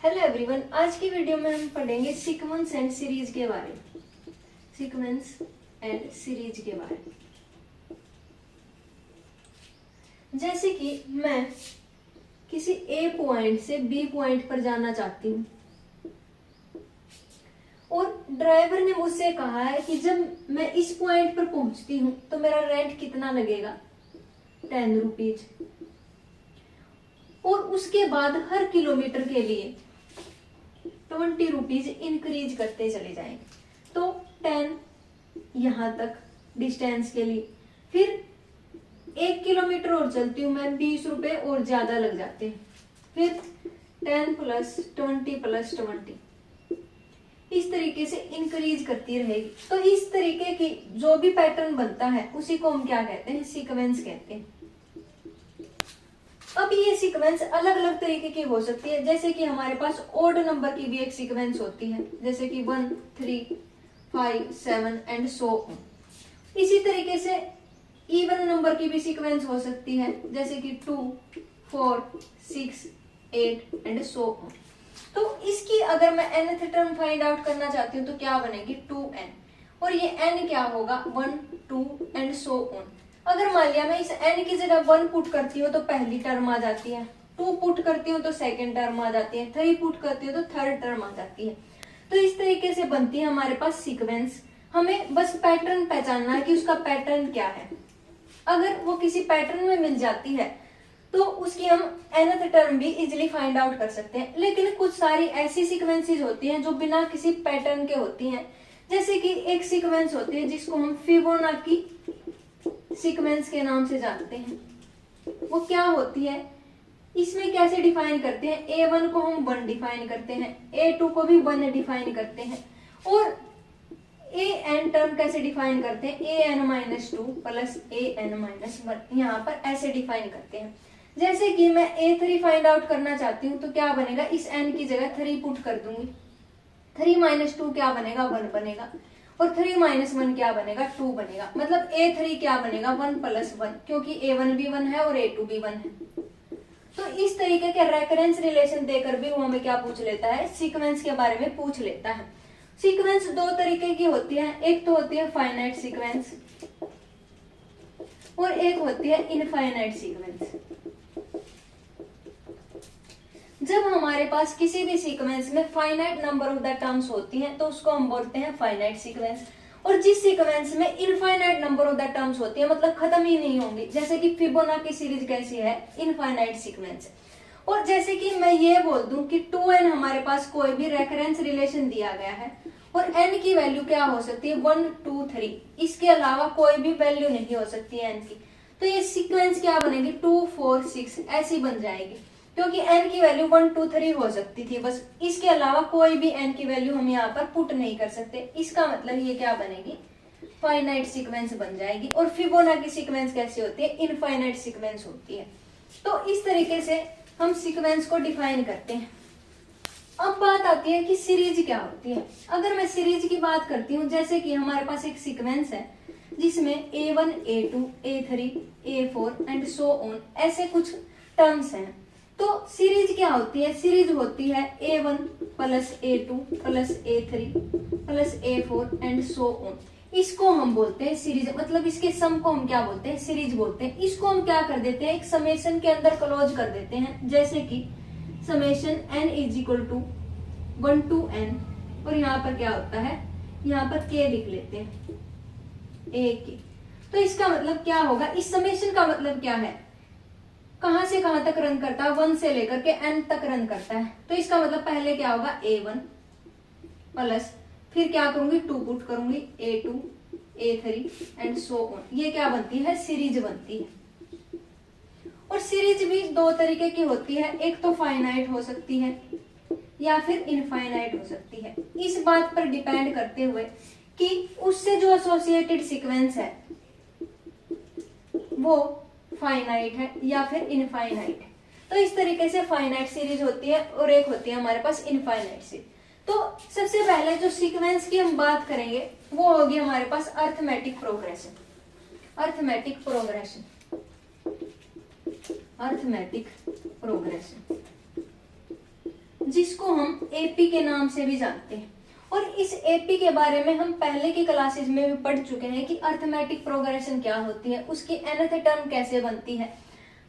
Hello everyone, आज की video में हम पढ़ेंगे सीक्वेंस एंड सीरीज के बारे में। सीक्वेंस एंड सीरीज के बारे में, जैसे कि मैं किसी ए पॉइंट से बी पॉइंट पर जाना चाहती हूँ और ड्राइवर ने मुझसे कहा है कि जब मैं इस पॉइंट पर पहुंचती हूँ तो मेरा रेंट कितना लगेगा, 10 रुपीज। और उसके बाद हर किलोमीटर के लिए 20 रुपीज इंक्रीज करते चले जाएंगे। तो 10 यहां तक डिस्टेंस के लिए, फिर 1 किलोमीटर और चलती हूँ मैं, 20 रुपए और ज्यादा लग जाते हैं। फिर 10 प्लस 20 प्लस 20 इस तरीके से इंक्रीज करती रहेगी। तो इस तरीके की जो भी पैटर्न बनता है उसी को हम क्या कहते हैं, सीक्वेंस कहते हैं। अब ये सीक्वेंस अलग अलग तरीके की हो सकती है, जैसे कि हमारे पास ओड नंबर की भी एक सीक्वेंस होती है, जैसे कि 1 3 5 7 एंड सो ऑन। इसी तरीके से इवन नंबर की भी सीक्वेंस हो सकती है, जैसे कि 2 4 6 8 एंड सो ऑन। तो इसकी अगर मैं nth टर्म फाइंड आउट करना चाहती हूँ तो क्या बनेगी, 2n, और ये n क्या होगा, 1 2 एंड सो ऑन। अगर मान लिया मैं इस n की जगह 1 पुट करती हूँ तो पहली टर्म आ जाती है, 2 पुट करती हूँ तो सेकेंड टर्म आ जाती है, 3 पुट करती हूँ तो थर्ड टर्म आ जाती है। तो इस तरीके से बनती है हमारे पास सीक्वेंस। हमें बस पैटर्न पहचानना है कि उसका पैटर्न क्या है। अगर वो किसी पैटर्न में मिल जाती है तो उसकी हम nth टर्म भी इजिली फाइंड आउट कर सकते हैं। लेकिन कुछ सारी ऐसी सीक्वेंसेस होती हैं जो बिना किसी पैटर्न के होती हैं, जैसे कि एक सीक्वेंस होती है जिसको हम फिबोनाची सीक्वेंस के नाम से जानते हैं। वो क्या होती है, इसमें कैसे डिफाइन करते हैं, A1 को हम 1 डिफाइन करते हैं, A2 को भी 1 डिफाइन करते हैं, और an टर्म कैसे डिफाइन करते हैं, an-2 प्लस an-1 यहाँ पर ऐसे डिफाइन करते हैं। जैसे कि मैं A3 फाइंड आउट करना चाहती हूँ तो क्या बनेगा, इस n की जगह 3 पुट कर दूंगी, 3 - 2 क्या बनेगा, 1 बनेगा, और 3 - 1 क्या बनेगा, 2 बनेगा। मतलब A3 क्या बनेगा, 1 प्लस 1, क्योंकि A1 भी 1 है और A2 भी 1 है। तो इस तरीके के रेफरेंस रिलेशन देकर भी वो हमें क्या पूछ लेता है, सीक्वेंस के बारे में पूछ लेता है। सीक्वेंस दो तरीके की होती है, एक तो होती है फाइनाइट सीक्वेंस और एक होती है इनफाइनाइट सीक्वेंस। जब हमारे पास किसी भी सीक्वेंस में finite number of the terms होती हैं तो उसको हम बोलते हैं फाइनाइट सीक्वेंस। और जिस सीक्वेंस में infinite number of the terms होती है, मतलब खत्म ही नहीं होंगी, जैसे कि फिबोनाची सीरीज कैसी है, इनफाइनाइट सीक्वेंस। और जैसे कि मैं ये बोल दूं कि 2n हमारे पास कोई भी रेफरेंस रिलेशन दिया गया है और n की वैल्यू क्या हो सकती है, 1 2 3, इसके अलावा कोई भी वैल्यू नहीं हो सकती है n की। तो ये सीक्वेंस क्या बनेगी, 2 4 6 ऐसी बन जाएगी, क्योंकि n की वैल्यू 1 2 3 हो सकती थी बस, इसके अलावा कोई भी n की वैल्यू हम यहाँ पर पुट नहीं कर सकते। इसका मतलब ये क्या बनेगी, फाइनाइट सीक्वेंस बन जाएगी। और फिबोनाची सीक्वेंस कैसी होती है, इनफाइनाइट सीक्वेंस होती है। तो इस तरीके से हम सीक्वेंस को डिफाइन करते हैं। अब बात आती है कि सीरीज क्या होती है। अगर मैं सीरीज की बात करती हूँ, जैसे कि हमारे पास एक सीक्वेंस है जिसमें A1 A2 A3 A4 and so on ऐसे कुछ टर्म्स हैं। तो सीरीज क्या होती है, सीरीज होती है A1 plus A2 plus A3 plus A4 and so on. इसको हम बोलते हैं सीरीज, मतलब इसके सम को हम क्या बोलते हैं, सीरीज बोलते हैं। इसको हम क्या कर देते हैं, एक समेशन के अंदर क्लोज कर देते हैं, जैसे कि summation n is equal to 1 to n, और यहाँ पर क्या होता है, यहाँ पर k लिख लेते हैं, a k। तो इसका मतलब क्या होगा, इस समेशन का मतलब क्या है, कहां से कहां तक रन करता है, 1 से लेकर के n तक रन करता है। तो इसका मतलब पहले क्या होगा, A1 प्लस, फिर क्या करूंगी, 2 पुट करूंगी, A2 A3 and so on. ये क्या बनती है, सीरीज बनती है। और सीरीज भी दो तरीके की होती है, एक तो फाइनाइट हो सकती है या फिर इनफाइनाइट हो सकती है। इस बात पर डिपेंड करते हुए कि उससे जो एसोसिएटेड सीक्वेंस है वो फाइनाइट है या फिर इनफाइनाइट है। तो इस तरीके से फाइनाइट सीरीज होती है और एक होती है हमारे पास इनफाइनाइट सीरीज। तो सबसे पहले जो सीक्वेंस की हम बात करेंगे वो होगी हमारे पास arithmetic progression. Arithmetic progression, arithmetic progression जिसको हम एपी के नाम से भी जानते हैं। और इस एपी के बारे में हम पहले की क्लासेस में भी पढ़ चुके हैं कि अर्थमेटिक प्रोग्रेशन क्या होती है, उसकी nth टर्म कैसे बनती है।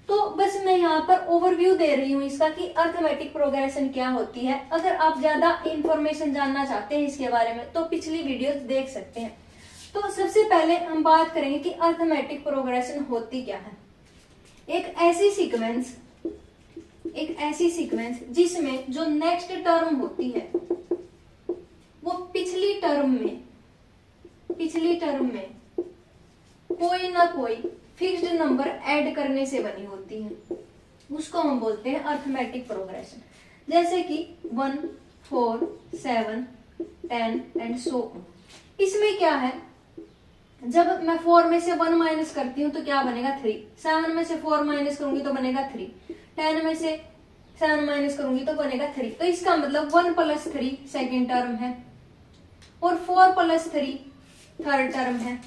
तो बस मैं यहाँ पर ओवरव्यू दे रही हूँ इसका कि अर्थमेटिक प्रोग्रेशन क्या होती है। अगर आप ज्यादा इंफॉर्मेशन जानना चाहते हैं इसके बारे में तो पिछली वीडियोस देख सकते हैं। तो सबसे पहले हम बात करेंगे कि अर्थमेटिक प्रोग्रेशन होती क्या है। एक ऐसी सीक्वेंस जिसमें जो नेक्स्ट टर्म होती है वो पिछली टर्म में कोई ना कोई फिक्स्ड नंबर ऐड करने से बनी होती है, उसको हम बोलते हैं अर्थमेटिक प्रोग्रेशन। जैसे कि 1, 4, 7, 10 एंड सो ऑन। इसमें क्या है, जब मैं 4 में से 1 माइनस करती हूँ तो क्या बनेगा 3, 7 में से 4 माइनस करूंगी तो बनेगा 3, 10 में से 7 माइनस करूंगी तो बनेगा 3। तो इसका मतलब 1 + 3 सेकेंड टर्म है और 4 + 3 थर्ड टर्म है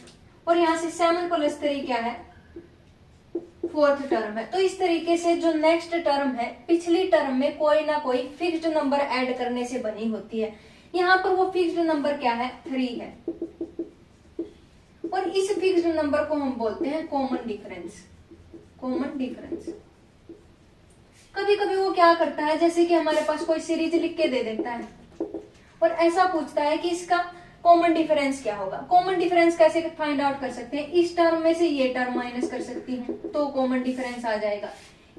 और यहाँ से 7 + 3 क्या है, फोर्थ टर्म है। तो इस तरीके से जो नेक्स्ट टर्म है पिछली टर्म में कोई ना कोई फिक्स्ड नंबर ऐड करने से बनी होती है। यहाँ पर वो फिक्स्ड नंबर क्या है, 3 है और इस फिक्स्ड नंबर को हम बोलते हैं कॉमन डिफरेंस। कभी कभी वो क्या करता है, जैसे कि हमारे पास कोई सीरीज लिख के दे देता है और ऐसा पूछता है कि इसका कॉमन डिफरेंस क्या होगा। कॉमन डिफरेंस कैसे फाइंड आउट कर सकते हैं, इस टर्म में से ये टर्म माइनस कर सकती हूँ तो कॉमन डिफरेंस आ जाएगा,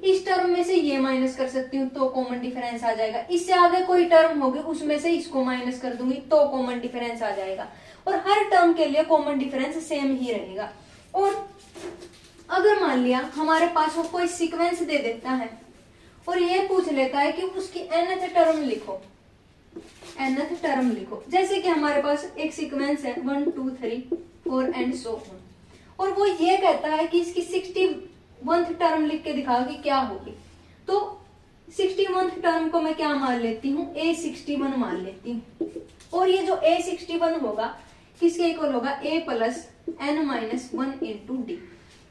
इस टर्म में से ये माइनस कर सकती हूँ तो कॉमन डिफरेंस आ जाएगा, इससे आगे कोई टर्म होगी उसमें से इसको माइनस कर दूंगी तो कॉमन डिफरेंस आ जाएगा। और हर टर्म के लिए कॉमन डिफरेंस सेम ही रहेगा। और अगर मान लिया हमारे पास वो कोई सीक्वेंस दे देता है और ये पूछ लेता है कि उसकी nth टर्म लिखो, जैसे कि हमारे पास एक सीक्वेंस है 1, 2, 3, 4 एंड सो ऑन, और वो ये कहता है कि इसकी 61th टर्म लिख के दिखाओ कि क्या होगी। तो 61th टर्म को मैं क्या मान लेती हूँ, A61 मान लेती हूँ। और ये जो A61 होगा किसके इक्वल होगा, A + n-1 × d।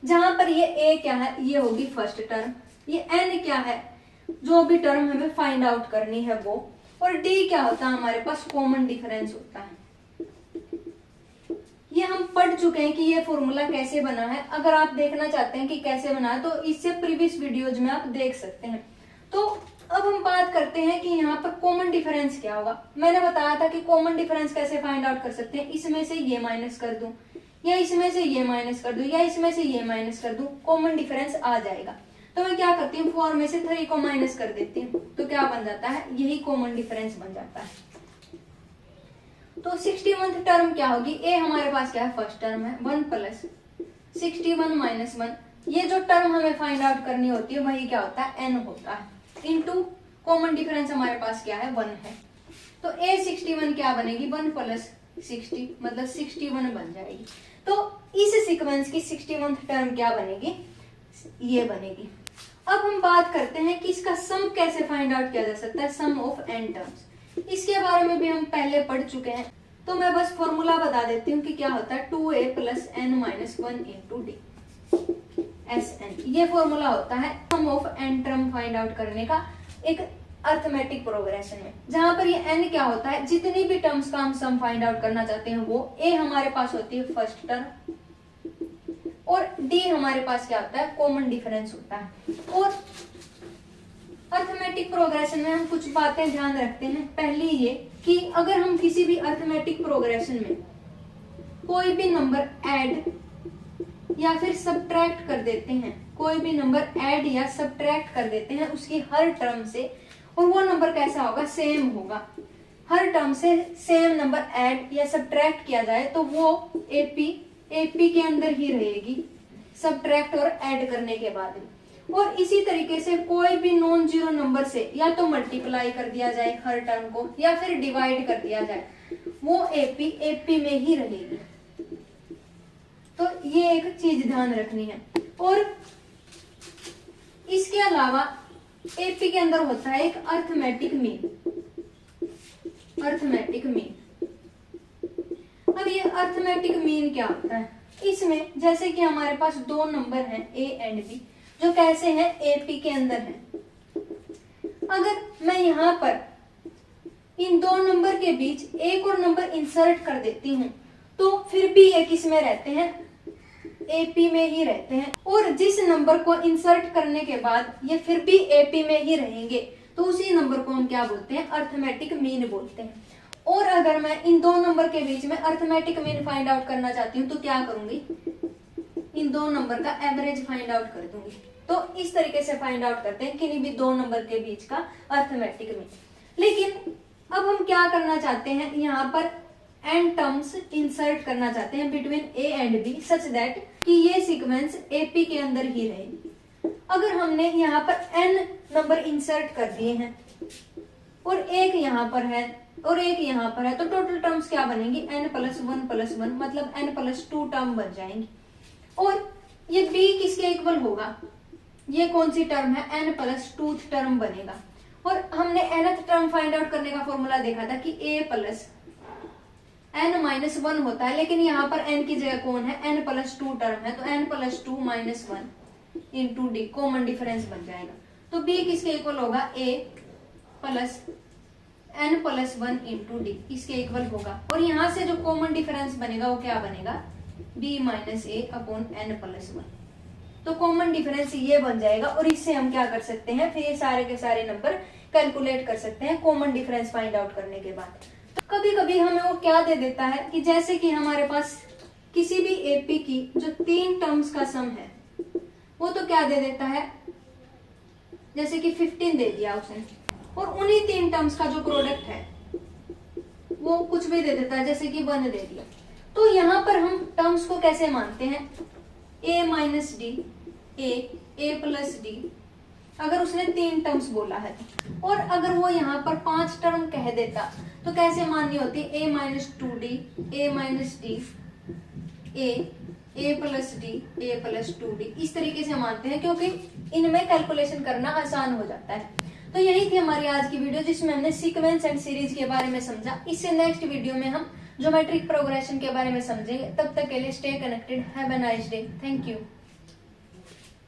जहां पर ये A क्या है, ये होगी फर्स्ट टर्म, ये n क्या है, जो भी टर्म हमें फाइंड आउट करनी है वो, और d क्या होता है हमारे पास कॉमन डिफरेंस होता है। ये हम पढ़ चुके हैं कि ये फॉर्मूला कैसे बना है। अगर आप देखना चाहते हैं कि कैसे बना है तो इससे प्रीवियस वीडियोज में आप देख सकते हैं। तो अब हम बात करते हैं कि यहाँ पर कॉमन डिफरेंस क्या होगा। मैंने बताया था कि कॉमन डिफरेंस कैसे फाइंड आउट कर सकते हैं, इसमें से ये माइनस कर दूं या इसमें से ये माइनस कर दूं या इसमें से ये माइनस कर दूं, कॉमन डिफरेंस आ जाएगा। तो मैं क्या करती हूँ, 4 में से 3 को माइनस कर देती हूँ तो क्या बन जाता है, यही कॉमन डिफरेंस बन जाता है। तो 61th टर्म क्या होगी, ए हमारे पास क्या है, फर्स्ट टर्म है, 1 + 61 - 1। ये जो टर्म हमें फाइंड आउट करनी होती है वही क्या होता है, n होता है, इनटू कॉमन डिफरेंस हमारे पास क्या है, 1 है। तो A61 क्या बनेगी, 1 + 60 मतलब 61 बन जाएगी। तो इस सीक्वेंस की 61th टर्म क्या बनेगी, ये बनेगी। अब हम बात करते हैं कि इसका सम कैसे फाइंड आउट किया जा सकता है, सम ऑफ n टर्म्स। इसके बारे में भी हम पहले पढ़ चुके हैं, तो मैं बस फॉर्मूला बता देती हूँ कि क्या होता है, 2a + n-1 × d Sn। ये फॉर्मूला होता है sum of n term find out करने का एक अर्थमेटिक प्रोग्रेशन में, जहां पर ये n क्या होता है, जितनी भी टर्म्स का हम सम फाइंड आउट करना चाहते हैं वो a हमारे पास होती है फर्स्ट टर्म और d हमारे पास क्या होता है, कॉमन डिफरेंस होता है। और अर्थमेटिक प्रोग्रेशन में हम कुछ बातें ध्यान रखते हैं। पहली ये कि अगर हम किसी भी अर्थमेटिक प्रोग्रेशन में कोई भी नंबर ऐड या फिर सब्ट्रैक्ट कर देते हैं, कोई भी नंबर ऐड या सब्ट्रैक्ट कर देते हैं उसकी हर टर्म से, और वो नंबर कैसा होगा, सेम होगा। हर टर्म से सेम नंबर ऐड या सब्ट्रैक्ट किया जाए तो वो एपी के अंदर ही रहेगी, सब्ट्रैक्ट और ऐड करने के बाद। और इसी तरीके से कोई भी नॉन जीरो नंबर से या तो मल्टीप्लाई कर दिया जाए हर टर्म को या फिर डिवाइड कर दिया जाए, वो एपी में ही रहेगी। तो ये एक चीज ध्यान रखनी है। और इसके अलावा एपी के अंदर होता है एक अर्थमेटिक मीन। अब ये अर्थमेटिक मीन क्या होता है, इसमें जैसे कि हमारे पास दो नंबर हैं ए एंड बी जो कैसे हैं, एपी के अंदर हैं। अगर मैं यहाँ पर इन दो नंबर के बीच एक और नंबर इंसर्ट कर देती हूँ तो फिर भी ये किस में रहते हैं, एपी में ही रहते हैं। और जिस नंबर को इंसर्ट करने के बाद ये फिर भी एपी में ही रहेंगे तो उसी नंबर को हम क्या बोलते हैं, अर्थमेटिक मीन बोलते हैं। और अगर मैं इन दो नंबर के बीच में अर्थमेटिक मीन फाइंड आउट करना चाहती हूँ तो क्या करूंगी, इन दो नंबर का एवरेज फाइंड आउट कर दूंगी। तो इस तरीके से फाइंड आउट करते हैं किन्हीं भी दो नंबर के बीच का अर्थमेटिक मीन। लेकिन अब हम क्या करना चाहते हैं, यहाँ पर n टर्म्स इंसर्ट करना चाहते हैं between a and b such that कि ये सीक्वेंस AP के अंदर ही रहे। अगर हमने यहाँ पर n नंबर इंसर्ट कर दिए हैं और एक यहाँ पर है और एक यहाँ पर है तो टोटल टर्म्स क्या बनेंगी, n+1+1 मतलब n+2 टर्म बन जाएंगी। और ये b किसके इक्वल होगा, ये कौन सी टर्म है, n+2 टर्म बनेगा। और हमने nth टर्म फाइंड आउट करने का फॉर्मूला देखा था कि a+n-1 होता है, लेकिन यहाँ पर n की जगह कौन है, n+2 टर्म है तो n+2 - 1 into D common difference बन जाएगा। तो b किसके इक्वल होगा, a+n+1 इंटू डी इसके इक्वल होगा। और यहाँ से जो कॉमन डिफरेंस बनेगा वो क्या बनेगा, b - a/n+1। तो कॉमन डिफरेंस ये बन जाएगा और इससे हम क्या कर सकते हैं, फिर ये सारे के सारे नंबर कैलकुलेट कर सकते हैं कॉमन डिफरेंस फाइंड आउट करने के बाद। कभी कभी हमें वो क्या दे देता है कि जैसे कि हमारे पास किसी भी एपी की जो 3 टर्म्स का सम है वो तो क्या दे देता है, जैसे कि 15 दे दिया उसने और उन्हीं 3 टर्म्स का जो प्रोडक्ट है वो कुछ भी दे देता है, जैसे कि 1 दे दिया। तो यहाँ पर हम टर्म्स को कैसे मानते हैं, a-d, a+d, अगर उसने 3 टर्म्स बोला है। और अगर वो यहाँ पर 5 टर्म कह देता तो कैसे माननी होती है, a-2d, a-d, a+d, a+2d इस तरीके से मानते हैं क्योंकि इनमें कैलकुलेशन करना आसान हो जाता है। तो यही थी हमारी आज की वीडियो जिसमें हमने सीक्वेंस एंड सीरीज के बारे में समझा। इससे नेक्स्ट वीडियो में हम ज्योमेट्रिक प्रोग्रेशन के बारे में समझेंगे। तब तक के लिए stay connected, have a nice day, thank you.